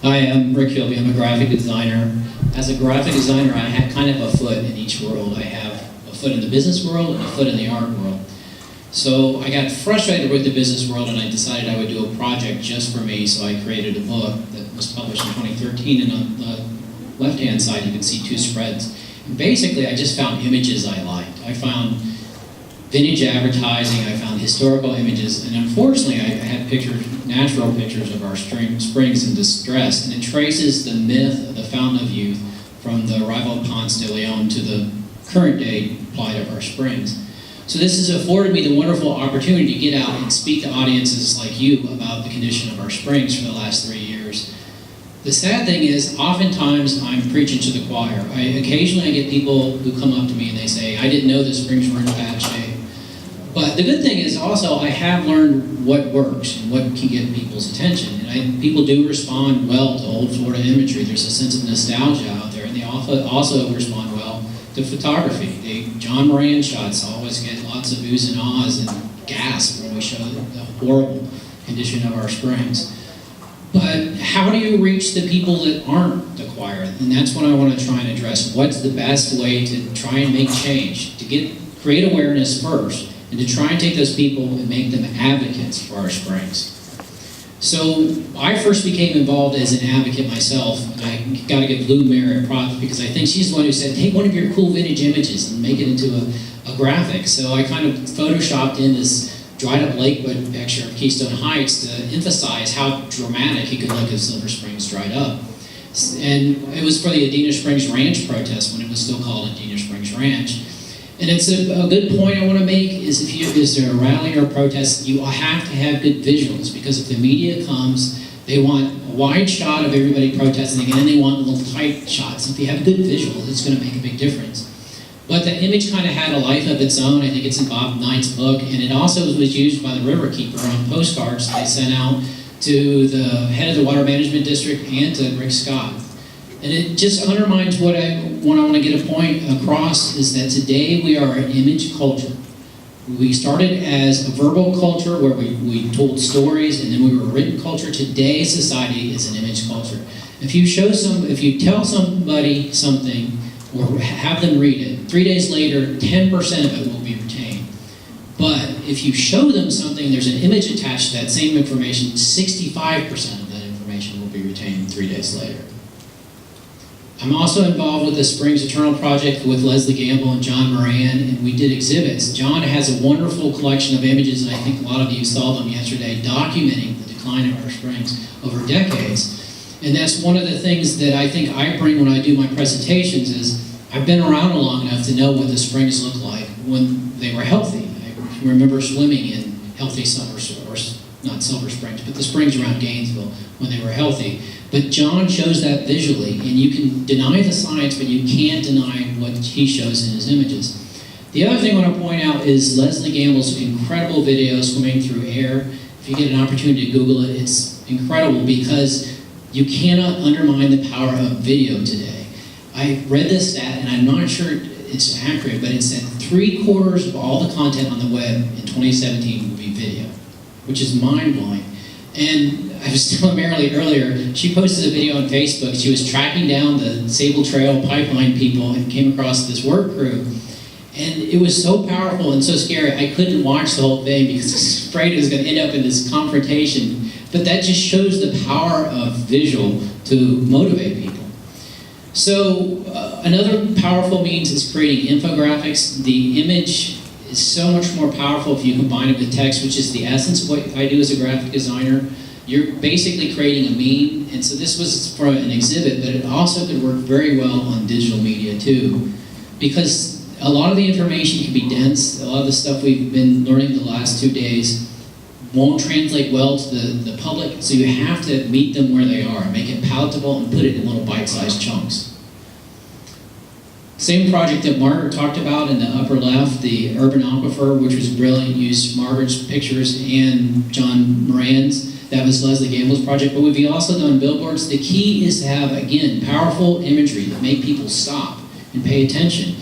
Hi, I'm Rick Kilby. I'm a graphic designer. As a graphic designer, I have kind of a foot in each world. I have a foot in the business world and a foot in the art world. So I got frustrated with the business world, and I decided I would do a project just for me, so I created a book that was published in 2013, and on the left-hand side you can see two spreads. And basically, I just found images I liked. I found vintage advertising, I found historical images, and unfortunately I had pictures, natural pictures of our springs in distress, and it traces the myth of the fountain of youth from the arrival of Ponce de Leon to the current day plight of our springs. So this has afforded me the wonderful opportunity to get out and speak to audiences like you about the condition of our springs for the last 3 years. The sad thing is, oftentimes I'm preaching to the choir. Occasionally I get people who come up to me and they say, I didn't know the springs were in bad shape. But the good thing is also I have learned what works and what can get people's attention. And people do respond well to old Florida imagery. There's a sense of nostalgia out there, and they also respond well to photography. John Moran shots always get lots of oohs and ahs and gasp when we show the horrible condition of our springs. But how do you reach the people that aren't the choir? And that's what I want to try and address. What's the best way to try and make change? To create awareness first, and to try and take those people and make them advocates for our springs. So I first became involved as an advocate myself, and I got to give Lou Merritt props because I think she's the one who said, take one of your cool vintage images and make it into a graphic. So I kind of photoshopped in this dried up lakebed picture of Keystone Heights to emphasize how dramatic it could look if Silver Springs dried up. And it was for the Adena Springs Ranch protest when it was still called Adena Springs Ranch. And it's a good point I want to make is is there a rally or a protest, you have to have good visuals, because if the media comes, they want a wide shot of everybody protesting, and then they want little tight shots. If you have good visuals, it's going to make a big difference. But the image kind of had a life of its own. I think it's in Bob Knight's book, and it also was used by the Riverkeeper on postcards they sent out to the head of the Water Management District and to Rick Scott. And it just undermines what I want to get a point across, is that today we are an image culture. We started as a verbal culture where we told stories, and then we were a written culture. Today's society is an image culture. If you tell somebody something or have them read it, 3 days later, 10% of it will be retained. But if you show them something, there's an image attached to that same information, 65% of that information will be retained 3 days later. I'm also involved with the Springs Eternal Project with Leslie Gamble and John Moran, and we did exhibits. John has a wonderful collection of images, and I think a lot of you saw them yesterday, documenting the decline of our springs over decades. And that's one of the things that I think I bring when I do my presentations is I've been around long enough to know what the springs looked like when they were healthy. I remember swimming in healthy summer source, not Silver Springs, but the springs around Gainesville when they were healthy. But John shows that visually, and you can deny the science, but you can't deny what he shows in his images. The other thing I want to point out is Leslie Gamble's incredible video, Swimming Through Air. If you get an opportunity to Google it, it's incredible because you cannot undermine the power of video today. I read this stat, and I'm not sure it's accurate, but it said 3/4 of all the content on the web in 2017 will be video, which is mind-blowing. And I was telling Marilee earlier, she posted a video on Facebook. She was tracking down the Sable Trail pipeline people and came across this work crew. And it was so powerful and so scary, I couldn't watch the whole thing because I was afraid it was going to end up in this confrontation. But that just shows the power of visual to motivate people. So another powerful means is creating infographics. The image is so much more powerful if you combine it with text, which is the essence of what I do as a graphic designer. You're basically creating a meme, and so this was for an exhibit, but it also could work very well on digital media too, because a lot of the information can be dense. A lot of the stuff we've been learning the last 2 days won't translate well to the public, so you have to meet them where they are, make it palatable, and put it in little bite-sized chunks. Same project that Margaret talked about in the upper left, the Urban Aquifer, which was brilliant, used Margaret's pictures and John Moran's. That was Leslie Gamble's project, but we've also done billboards. The key is to have, again, powerful imagery that make people stop and pay attention.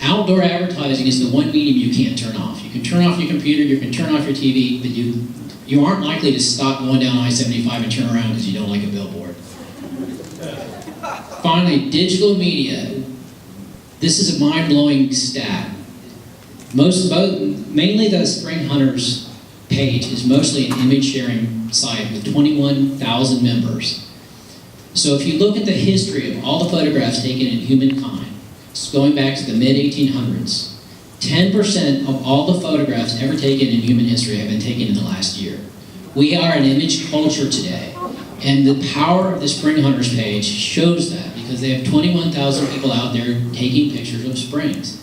Outdoor advertising is the one medium you can't turn off. You can turn off your computer, you can turn off your TV, but you aren't likely to stop going down I-75 and turn around because you don't like a billboard. Finally, digital media. This is a mind-blowing stat. Mainly the Spring Hunters page is mostly an image sharing site with 21,000 members. So if you look at the history of all the photographs taken in humankind, going back to the mid-1800s, 10% of all the photographs ever taken in human history have been taken in the last year. We are an image culture today, and the power of the Spring Hunters page shows that because they have 21,000 people out there taking pictures of springs.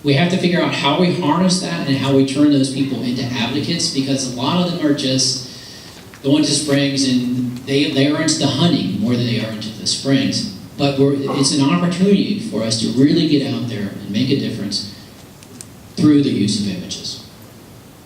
We have to figure out how we harness that and how we turn those people into advocates, because a lot of them are just going to springs and they are into the hunting more than they are into the springs. But it's an opportunity for us to really get out there and make a difference through the use of images.